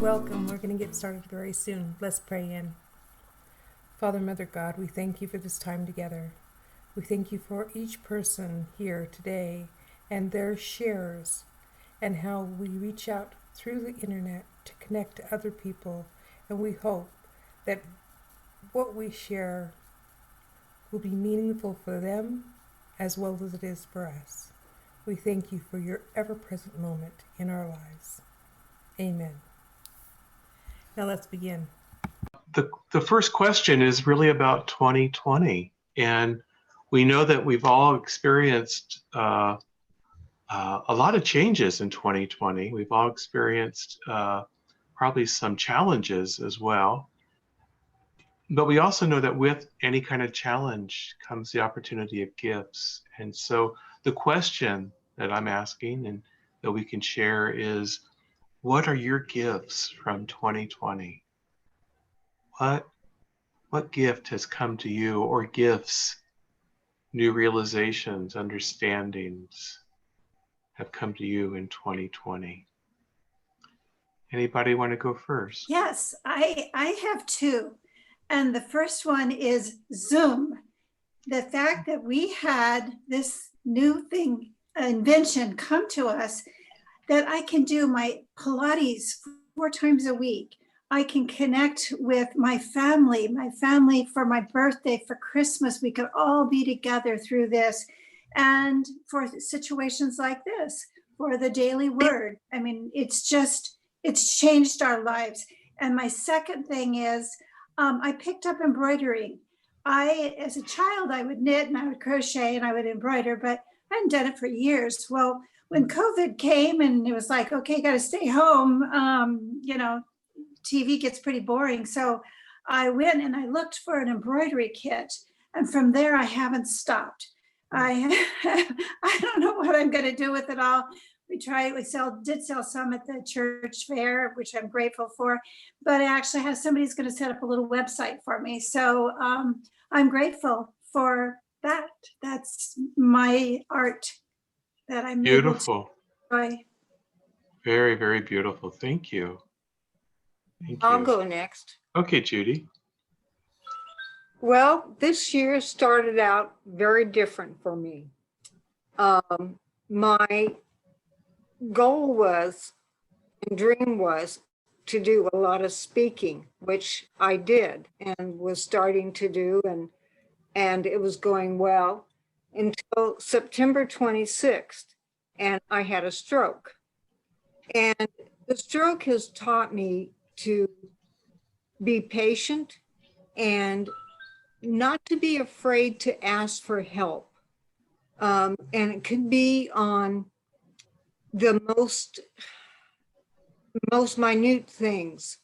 Welcome. We're going to get started very soon. Let's pray in. Father, Mother God, we thank you for this time together. We thank you for each person here today and their shares and how we reach out through the internet to connect to other people. And we hope that what we share will be meaningful for them as well as it is for us. We thank you for your ever-present moment in our lives. Amen. Now let's begin. The first question is really about 2020, and we know that we've all experienced a lot of changes in 2020. We've all experienced probably some challenges as well, but we also know that with any kind of challenge comes the opportunity of gifts. And so the question that I'm asking and that we can share is, what are your gifts from 2020? What gift has come to you, or gifts, new realizations, understandings have come to you in 2020? Anybody want to go first? Yes, I have two. And the first one is Zoom. The fact that we had this new thing, invention come to us, that I can do my Pilates 4 times a week. I can connect with my family for my birthday, for Christmas. We could all be together through this. And for situations like this, for the daily word. I mean, it's changed our lives. And my second thing is, I picked up embroidery. As a child, I would knit and I would crochet and I would embroider, but I hadn't done it for years. Well, when COVID came and it was like, okay, got to stay home, TV gets pretty boring. So I went and I looked for an embroidery kit. And from there, I haven't stopped. I don't know what I'm going to do with it all. We did sell some at the church fair, which I'm grateful for, but I actually have somebody's going to set up a little website for me. So I'm grateful for that. That's my art that I'm beautiful. Able to enjoy. Very, very beautiful. Thank you. I'll go next. Okay, Judy. Well, this year started out very different for me. My goal was and dream was to do a lot of speaking, which I did and was starting to do, and it was going well until September 26th, and I had a stroke. And the stroke has taught me to be patient and not to be afraid to ask for help. And it can be on the most minute things.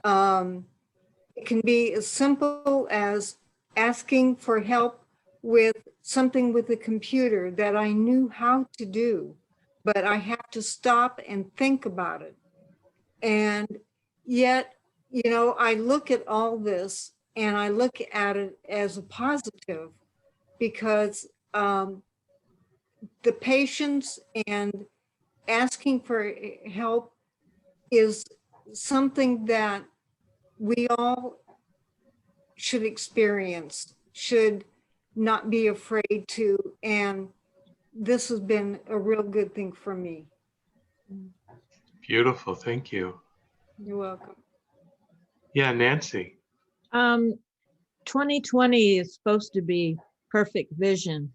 It can be as simple as asking for help with something with the computer that I knew how to do, but I have to stop and think about it. And yet, I look at all this and I look at it as a positive, because the patience and asking for help is something that we all should experience, should not be afraid to. And this has been a real good thing for me. Beautiful. Thank you. You're welcome. Yeah, Nancy. 2020 is supposed to be perfect vision.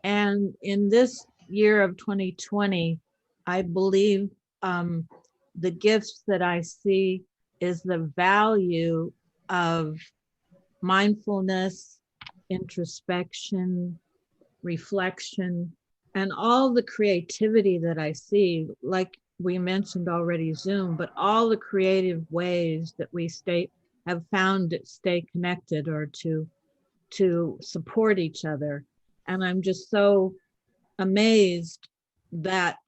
And in this year of 2020, I believe the gifts that I see is the value of mindfulness, introspection, reflection, and all the creativity that I see, like we mentioned already, Zoom, but all the creative ways that we have found to stay connected or to support each other. And I'm just so amazed that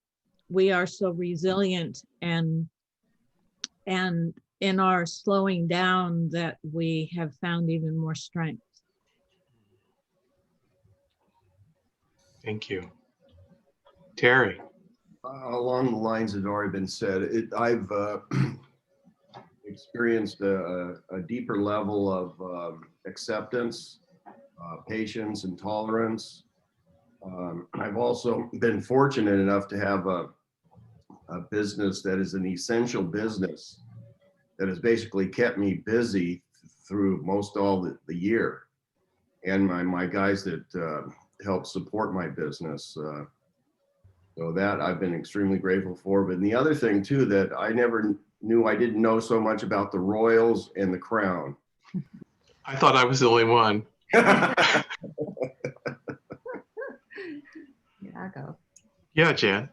we are so resilient, and in our slowing down that we have found even more strength. Thank you. Terry. Along the lines that have already been said, experienced a deeper level of acceptance, patience, and tolerance. I've also been fortunate enough to have a business that is an essential business that has basically kept me busy through most all the year. And my guys that help support my business. So that I've been extremely grateful for. But the other thing too, that I never knew, I didn't know so much about the Royals and the Crown. I thought I was the only one. Yeah, I'll go. Yeah, Jan.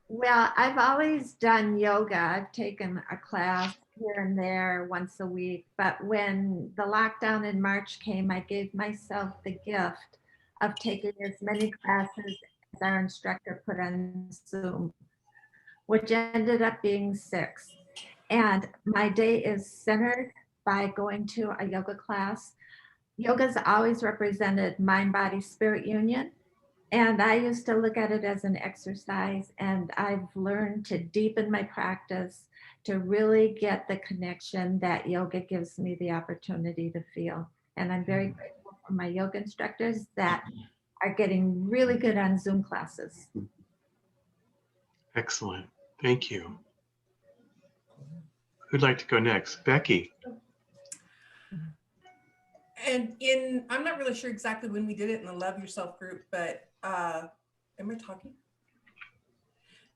Well, I've always done yoga. I've taken a class here and there once a week. But when the lockdown in March came, I gave myself the gift of taking as many classes as our instructor put on Zoom, which ended up being 6. And my day is centered by going to a yoga class. Yoga's always represented mind, body, spirit union. And I used to look at it as an exercise, and I've learned to deepen my practice to really get the connection that yoga gives me the opportunity to feel. And I'm very grateful for my yoga instructors that are getting really good on Zoom classes. Excellent. Thank you. Who'd like to go next? Becky. And I'm not really sure exactly when we did it in the Love Yourself group, but am I talking?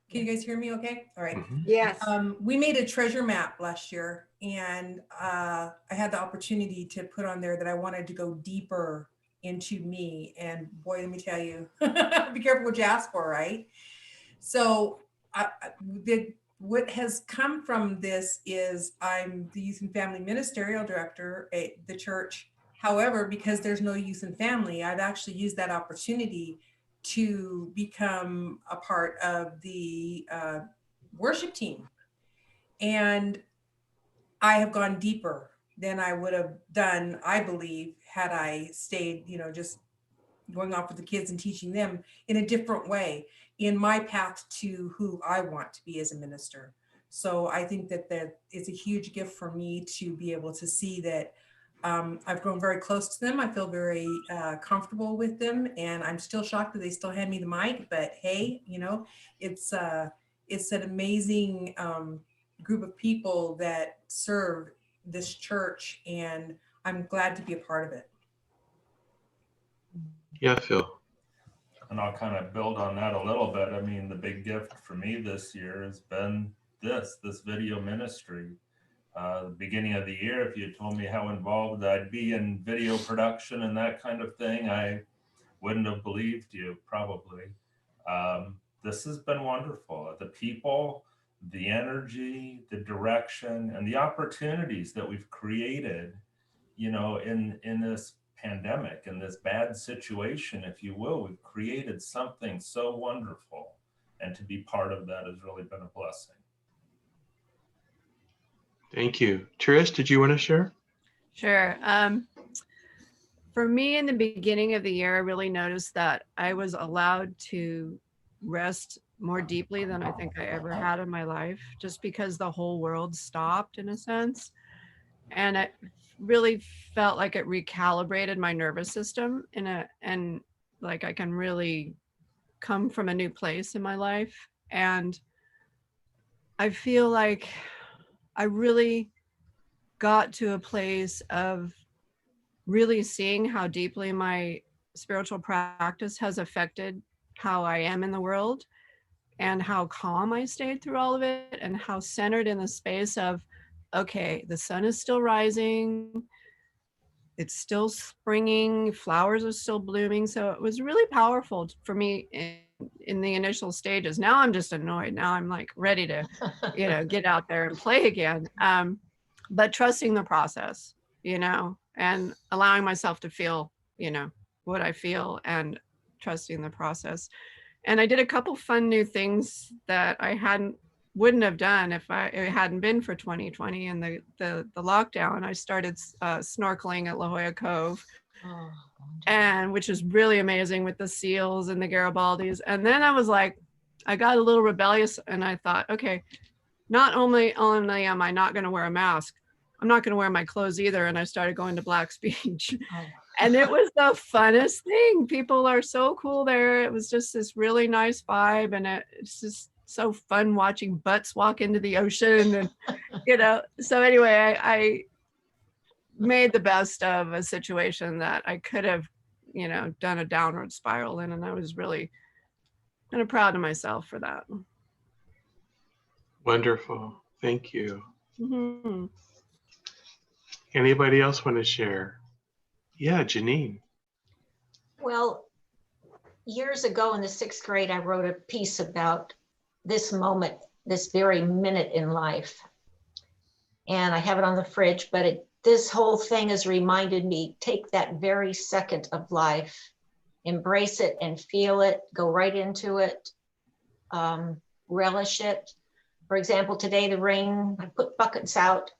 Can you guys hear me okay? All right. Mhm. Yes. We made a treasure map last year, and I had the opportunity to put on there that I wanted to go deeper into me. And boy, let me tell you, be careful what you ask for, right? So what has come from this is I'm the Youth and Family Ministerial Director at the church. However, because there's no youth and family, I've actually used that opportunity to become a part of the worship team. And I have gone deeper than I would have done, I believe, had I stayed, just going off with the kids and teaching them in a different way in my path to who I want to be as a minister. So I think that it's a huge gift for me to be able to see that I've grown very close to them. I feel very comfortable with them, and I'm still shocked that they still hand me the mic. But hey, it's an amazing group of people that serve this church, and I'm glad to be a part of it. Yeah, Phil. And I'll kind of build on that a little bit. I mean, the big gift for me this year has been this video ministry. The beginning of the year, if you had told me how involved I'd be in video production and that kind of thing, I wouldn't have believed you, probably. This has been wonderful. The people, the energy, the direction, and the opportunities that we've created, in this pandemic, in this bad situation, if you will, we've created something so wonderful. And to be part of that has really been a blessing. Thank you. Trish, did you want to share? Sure. For me, in the beginning of the year, I really noticed that I was allowed to rest more deeply than I think I ever had in my life, just because the whole world stopped in a sense. And it really felt like it recalibrated my nervous system and like I can really come from a new place in my life. And I feel like I really got to a place of really seeing how deeply my spiritual practice has affected how I am in the world, and how calm I stayed through all of it, and how centered in the space of, okay, the sun is still rising, it's still springing, flowers are still blooming. So it was really powerful for me in the initial stages. Now I'm just annoyed. Now I'm like ready to, get out there and play again. But trusting the process, and allowing myself to feel, what I feel, and trusting the process. And I did a couple fun new things that I wouldn't have done if it hadn't been for 2020 and the lockdown. I started snorkeling at La Jolla Cove, and which is really amazing with the seals and the Garibaldis. And then I was like, I got a little rebellious, and I thought, okay, not only am I not going to wear a mask, I'm not going to wear my clothes either. And I started going to Black's Beach. And it was the funnest thing. People are so cool there. It was just this really nice vibe. And it's just so fun watching butts walk into the ocean. And, so anyway, I made the best of a situation that I could have, done a downward spiral in. And I was really kind of proud of myself for that. Wonderful. Thank you. Mm-hmm. Anybody else want to share? Yeah, Janine. Well, years ago in the 6th grade, I wrote a piece about this moment, this very minute in life. And I have it on the fridge, but this whole thing has reminded me, take that very second of life, embrace it and feel it, go right into it, relish it. For example, today the rain, I put buckets out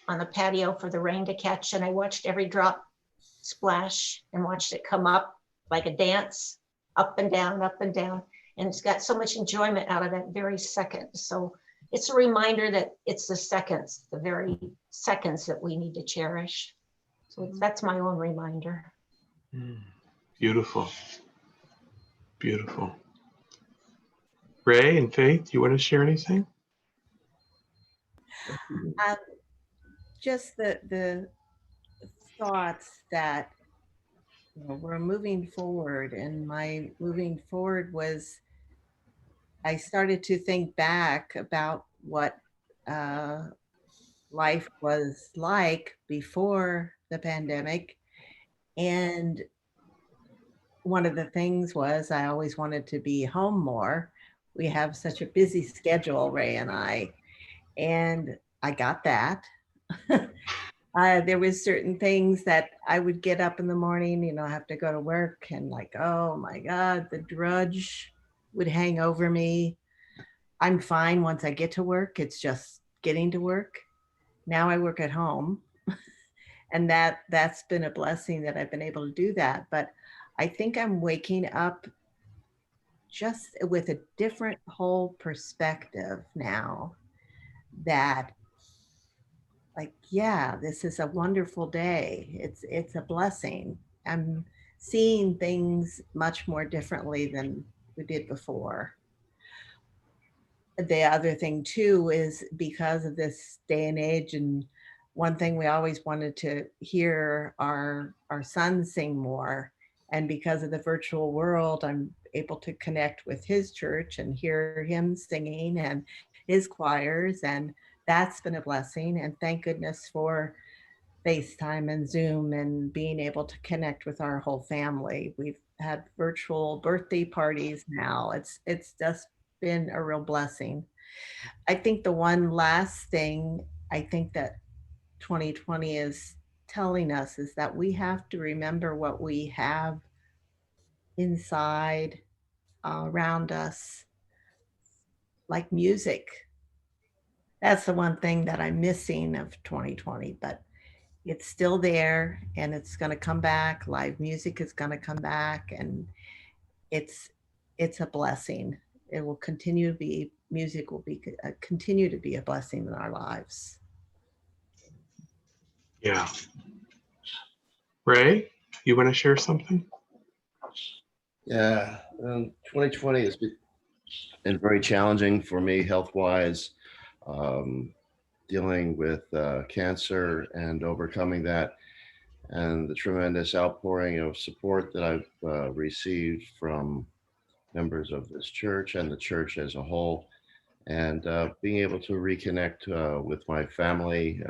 on the patio for the rain to catch, and I watched every drop splash and watched it come up like a dance, up and down, and it's got so much enjoyment out of that very second. So it's a reminder that it's the very seconds that we need to cherish. So that's my own reminder. Beautiful. Beautiful. Ray and Faith, you want to share anything? Just the thoughts that we're moving forward, and my moving forward was I started to think back about what life was like before the pandemic, and one of the things was I always wanted to be home more. We have such a busy schedule, Ray and I got that. There was certain things that I would get up in the morning, have to go to work, and like, oh my God, the drudge would hang over me. I'm fine once I get to work. It's just getting to work. Now I work at home, and that's been a blessing that I've been able to do that. But I think I'm waking up just with a different whole perspective now, that like, yeah, this is a wonderful day. It's a blessing. I'm seeing things much more differently than we did before. The other thing too is because of this day and age, and one thing we always wanted to hear our sons sing more. And because of the virtual world, I'm able to connect with his church and hear him singing and his choirs, and that's been a blessing. And thank goodness for FaceTime and Zoom and being able to connect with our whole family. We've had virtual birthday parties now. It's just been a real blessing. I think the one last thing I think that 2020 is telling us is that we have to remember what we have inside, around us, like music. That's the one thing that I'm missing of 2020, but it's still there, and it's going to come back. Live music is going to come back, and it's a blessing. It will continue to be, music will be continue to be a blessing in our lives. Yeah. Ray, you want to share something? Yeah, 2020 has been very challenging for me health-wise, dealing with cancer and overcoming that, and the tremendous outpouring of support that I've received from members of this church and the church as a whole, and being able to reconnect with my family,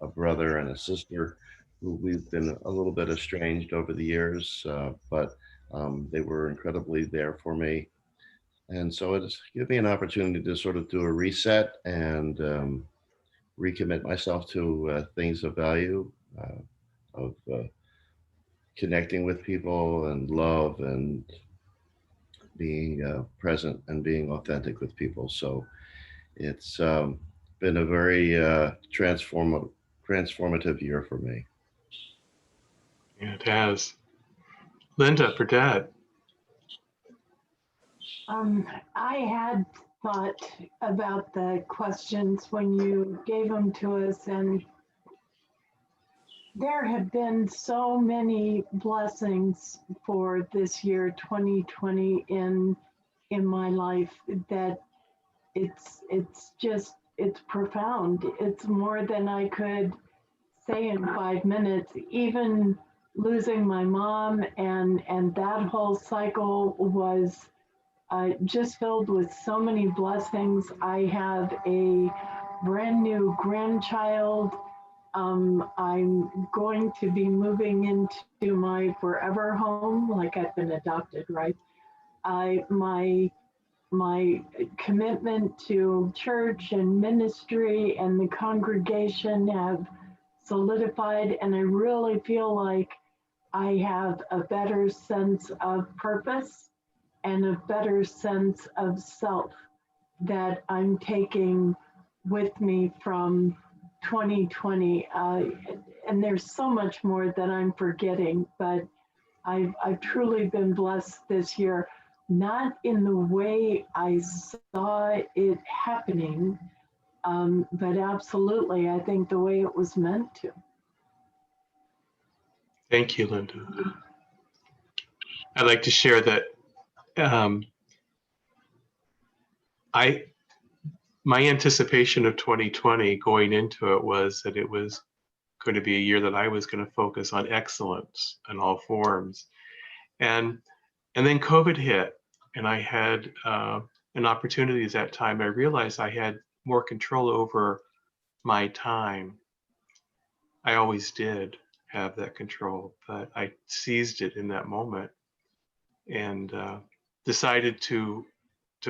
a brother and a sister who we've been a little bit estranged over the years, but they were incredibly there for me. And so it's given me an opportunity to sort of do a reset and recommit myself to things of value, of connecting with people and love and being present and being authentic with people. So it's been a very transformative year for me. Yeah, it has. Linda, for Dad. I had thought about the questions when you gave them to us, and there have been so many blessings for this year 2020 in my life that it's profound. It's more than I could say in 5 minutes. Even losing my mom and that whole cycle was just filled with so many blessings. I have a brand new grandchild. I'm going to be moving into my forever home, like I've been adopted, right? My commitment to church and ministry and the congregation have solidified, and I really feel like I have a better sense of purpose and a better sense of self that I'm taking with me from 2020. And there's so much more that I'm forgetting, but I've truly been blessed this year, not in the way I saw it happening, but absolutely, I think the way it was meant to. Thank you, Linda. I'd like to share that my anticipation of 2020 going into it was that it was going to be a year that I was going to focus on excellence in all forms. And then COVID hit, and I had an opportunity at that time. I realized I had more control over my time. I always did have that control, but I seized it in that moment and decided to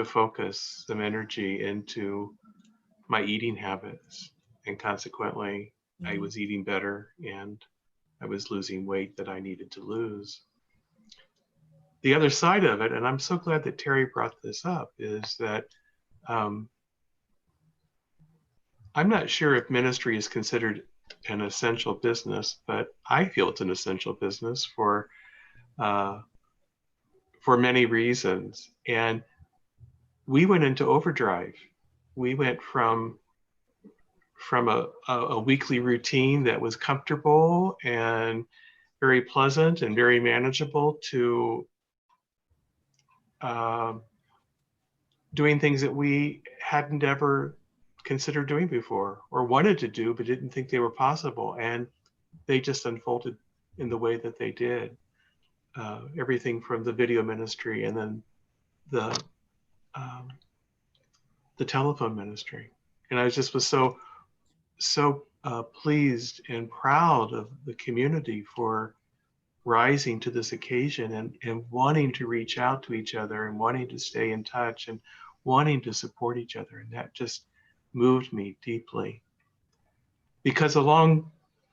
focus some energy into my eating habits, and consequently I was eating better and I was losing weight that I needed to lose. The other side of it, and I'm so glad that Terry brought this up, is that I'm not sure if ministry is considered an essential business, but I feel it's an essential business for many reasons. And we went into overdrive. We went from a weekly routine that was comfortable and very pleasant and very manageable to doing things that we hadn't ever considered doing before or wanted to do, but didn't think they were possible. And they just unfolded in the way that they did. Everything from the video ministry and then the telephone ministry. And I just was so pleased and proud of the community for rising to this occasion and wanting to reach out to each other and wanting to stay in touch and wanting to support each other. And that just moved me deeply. Because along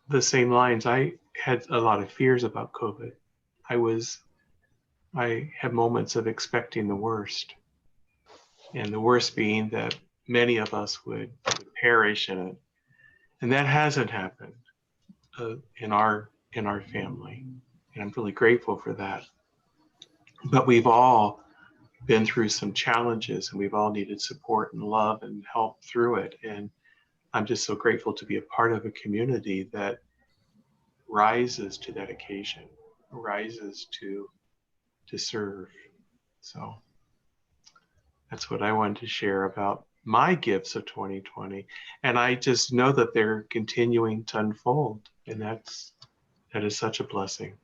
the same lines, I had a lot of fears about COVID. I had moments of expecting the worst. And the worst being that many of us would perish in it. And that hasn't happened in our family. And I'm really grateful for that. But we've all been through some challenges and we've all needed support and love and help through it. And I'm just so grateful to be a part of a community that rises to that occasion, rises to serve. So that's what I wanted to share about my gifts of 2020. And I just know that they're continuing to unfold. And that is such a blessing.